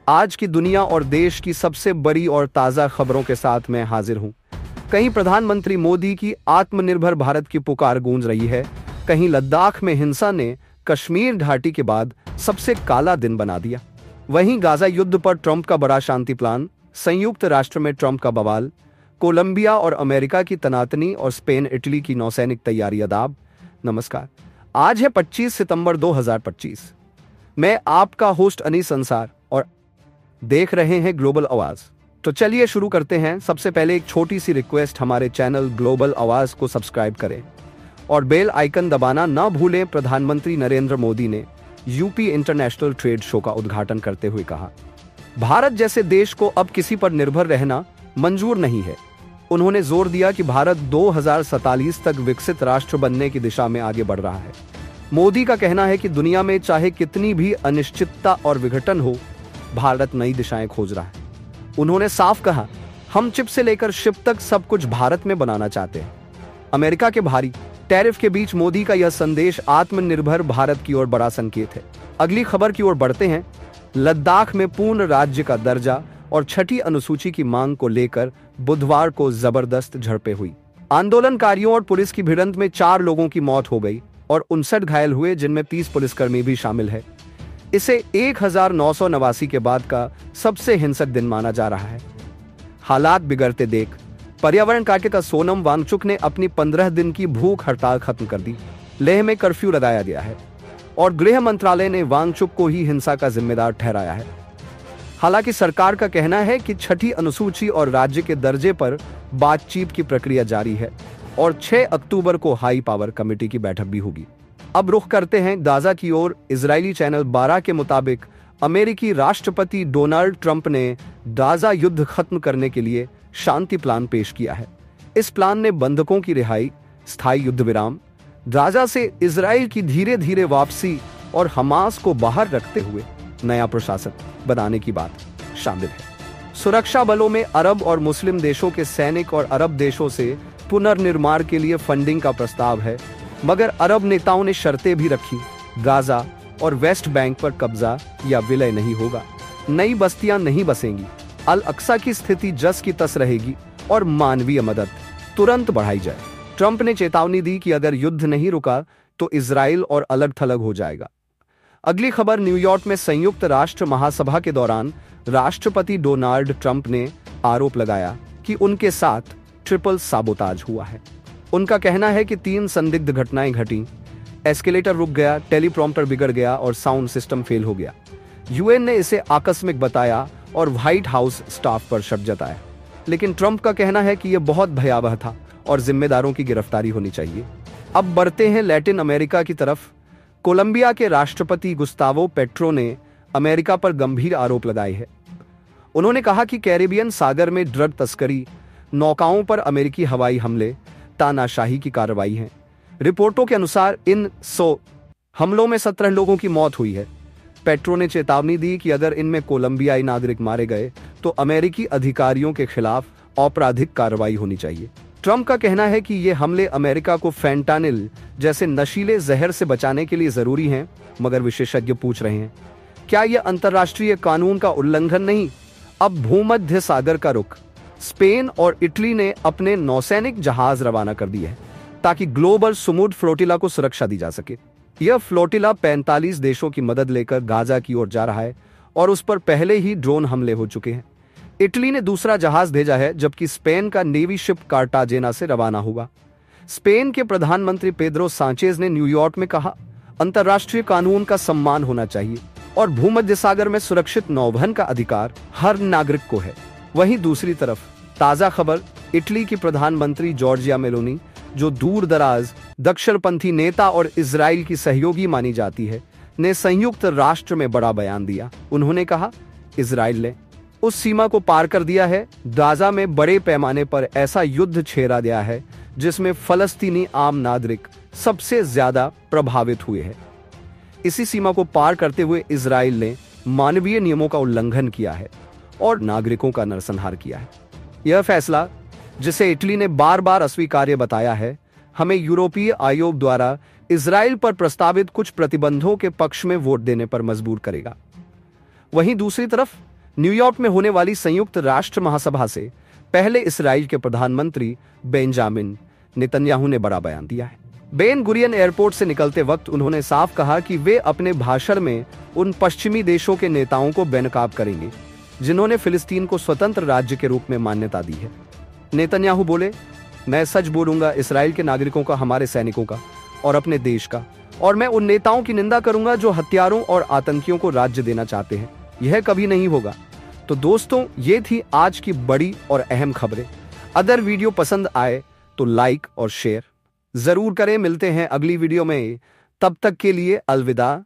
आज की दुनिया और देश की सबसे बड़ी और ताज़ा खबरों के साथ मैं हाजिर हूं। कहीं प्रधानमंत्री मोदी की आत्मनिर्भर भारत की पुकार गूंज रही है, कहीं लद्दाख में हिंसा ने कश्मीर घाटी के बाद सबसे काला दिन बना दिया। वहीं गाजा युद्ध पर ट्रंप का बड़ा शांति प्लान, संयुक्त राष्ट्र में ट्रंप का बवाल, कोलंबिया और अमेरिका की तनातनी और स्पेन इटली की नौसैनिक तैयारी अदाब। नमस्कार, आज है 25 सितंबर 2025। मैं आपका होस्ट अनीस अंसार और देख रहे हैं ग्लोबल आवाज। तो चलिए शुरू करते हैं। सबसे पहले एक छोटी सी रिक्वेस्ट, हमारे चैनल ग्लोबल आवाज को सब्सक्राइब करें और बेल आइकन दबाना ना भूलें। प्रधानमंत्री नरेंद्र मोदी ने यूपी इंटरनेशनल ट्रेड शो का उद्घाटन करते हुए कहा, भारत जैसे देश को अब किसी पर निर्भर रहना मंजूर नहीं है। उन्होंने जोर दिया कि भारत 2047 तक विकसित राष्ट्र बनने की दिशा में आगे बढ़ रहा है। मोदी का कहना है कि दुनिया में चाहे कितनी भी अनिश्चितता और विघटन हो, भारत नई दिशाएं खोज रहा है। उन्होंने साफ कहा, हम चिप से लेकर शिप तक सब कुछ भारत में बनाना चाहते हैं। अमेरिका के भारी टैरिफ के बीच मोदी का यह संदेश आत्मनिर्भर भारत की ओर बड़ा संकेत है। अगली खबर की ओर बढ़ते हैं। लद्दाख में पूर्ण राज्य का दर्जा और छठी अनुसूची की मांग को लेकर बुधवार को जबरदस्त झड़पें हुई। आंदोलनकारियों और पुलिस की भिड़ंत में 4 लोगों की मौत हो गई और 59 घायल हुए, जिनमें 30 पुलिसकर्मी भी शामिल है। इसे 1989 के बाद का सबसे हिंसक दिन माना जा रहा है। हालात बिगड़ते देख पर्यावरण कार्यकर्ता सोनम वांगचुक ने अपनी 15 दिन की भूख हड़ताल खत्म कर दी। लेह में कर्फ्यू लगाया गया है और गृह मंत्रालय ने वांगचुक को ही हिंसा का जिम्मेदार ठहराया है। हालांकि सरकार का कहना है कि छठी अनुसूची और राज्य के दर्जे पर बातचीत की प्रक्रिया जारी है और 6 अक्टूबर को हाई पावर कमेटी की बैठक भी होगी। अब रुख करते हैं गाजा की ओर। इजरायली चैनल 12 के मुताबिक अमेरिकी राष्ट्रपति डोनाल्ड ट्रंप ने गाजा युद्ध खत्म करने के लिए शांति प्लान पेश किया है। इस प्लान ने बंधकों की रिहाई, स्थायी युद्ध विराम, गाजा से इजराइल की धीरे धीरे वापसी और हमास को बाहर रखते हुए नया प्रशासन बनाने की बात शामिल है। सुरक्षा बलों में अरब और मुस्लिम देशों के सैनिक और अरब देशों से पुनर्निर्माण के लिए फंडिंग का प्रस्ताव है, मगर अरब नेताओं ने शर्तें भी रखी। गाजा और वेस्ट बैंक पर कब्जा या विलय नहीं होगा, नई बस्तियां नहीं बसेंगी, अल अक्सा की स्थिति जस की तस रहेगी और मानवीय मदद तुरंत बढ़ाई जाए। ट्रंप ने चेतावनी दी कि अगर युद्ध नहीं रुका तो इजराइल और अलग थलग हो जाएगा। अगली खबर, न्यूयॉर्क में संयुक्त राष्ट्र महासभा के दौरान राष्ट्रपति डोनाल्ड ट्रंप ने आरोप लगाया कि उनके साथ ट्रिपल साबोताज हुआ है। उनका कहना है कि 3 संदिग्ध घटनाएं घटी, एस्केलेटर रुक गया, टेलीप्रॉम्प्टर बिगड़ गया और साउंड सिस्टम फेल हो गया। यूएन ने इसे आकस्मिक बताया और व्हाइट हाउस स्टाफ पर शक जताया, लेकिन ट्रंप का कहना है कि यह बहुत भयावह था और जिम्मेदारों की गिरफ्तारी होनी चाहिए। अब बढ़ते हैं लैटिन अमेरिका की तरफ। कोलंबिया के राष्ट्रपति गुस्तावो पेट्रो ने अमेरिका पर गंभीर आरोप लगाए हैं। उन्होंने कहा कि कैरिबियन सागर में ड्रग तस्करी, नौकाओं पर अमेरिकी हवाई हमले तानाशाही की कार्रवाई है। रिपोर्टों के अनुसार इन 100 हमलों में 17 लोगों की मौत हुई है। पेट्रो ने चेतावनी दी कि अगर इनमें कोलंबियाई नागरिक मारे गए तो अमेरिकी अधिकारियों के खिलाफ आपराधिक कार्रवाई होनी चाहिए। ट्रंप का कहना है कि ये हमले अमेरिका को फैंटानिल जैसे नशीले जहर से बचाने के लिए जरूरी हैं, मगर विशेषज्ञ पूछ रहे हैं, क्या यह अंतर्राष्ट्रीय कानून का उल्लंघन नहीं? अब भूमध्य सागर का रुख। स्पेन और इटली ने अपने नौसैनिक जहाज रवाना कर दिए हैं ताकि ग्लोबल सुमुद्र फ्लोटिला को सुरक्षा दी जा सके। यह फ्लोटिला 45 देशों की मदद लेकर गाजा की ओर जा रहा है और उस पर पहले ही ड्रोन हमले हो चुके हैं। इटली ने दूसरा जहाज भेजा है, जबकि स्पेन का नेवी शिप कार्टाजेना से रवाना हुआ। स्पेन के प्रधानमंत्री पेद्रो सांचेज ने न्यूयॉर्क में कहा, अंतर्राष्ट्रीय कानून का सम्मान होना चाहिए और भूमध्य सागर में सुरक्षित नौवहन का अधिकार हर नागरिक को है। वहीं दूसरी तरफ ताजा खबर, इटली की प्रधानमंत्री जॉर्जिया मेलोनी, जो दूर दराज दक्षिणपंथी नेता और इजराइल की सहयोगी मानी जाती है, ने संयुक्त राष्ट्र में बड़ा बयान दिया। उन्होंने कहा, इजराइल ने उस सीमा को पार कर दिया है। गाजा में बड़े पैमाने पर ऐसा युद्ध छेड़ा गया है जिसमें फलस्तीनी आम नागरिक सबसे ज्यादा प्रभावित हुए हैं। इसी सीमा को पार करते हुए इजराइल ने मानवीय नियमों का उल्लंघन किया है और नागरिकों का नरसंहार किया है। यह फैसला, जिसे इटली ने बार बार अस्वीकार्य बताया है, हमें यूरोपीय आयोग द्वारा इजराइल पर प्रस्तावित कुछ प्रतिबंधों के पक्ष में वोट देने पर मजबूर करेगा। वहीं दूसरी तरफ न्यूयॉर्क में होने वाली संयुक्त राष्ट्र महासभा से पहले इस्राइल के प्रधानमंत्री बेंजामिन नेतन्याहू ने बड़ा बयान दिया है। बेन गुरियन एयरपोर्ट से निकलते वक्त उन्होंने साफ कहा कि वे अपने भाषण में उन पश्चिमी देशों के नेताओं को बेनकाब करेंगे जिन्होंने फिलिस्तीन को स्वतंत्र राज्य के रूप में मान्यता दी है। नेतन्याहू बोले, मैं सच बोलूंगा इस्राइल के नागरिकों का, हमारे सैनिकों का और अपने देश का, और मैं उन नेताओं की निंदा करूंगा जो हत्यारों और आतंकियों को राज्य देना चाहते हैं। यह कभी नहीं होगा। तो दोस्तों, ये थी आज की बड़ी और अहम खबरें। अगर वीडियो पसंद आए तो लाइक और शेयर जरूर करें। मिलते हैं अगली वीडियो में, तब तक के लिए अलविदा।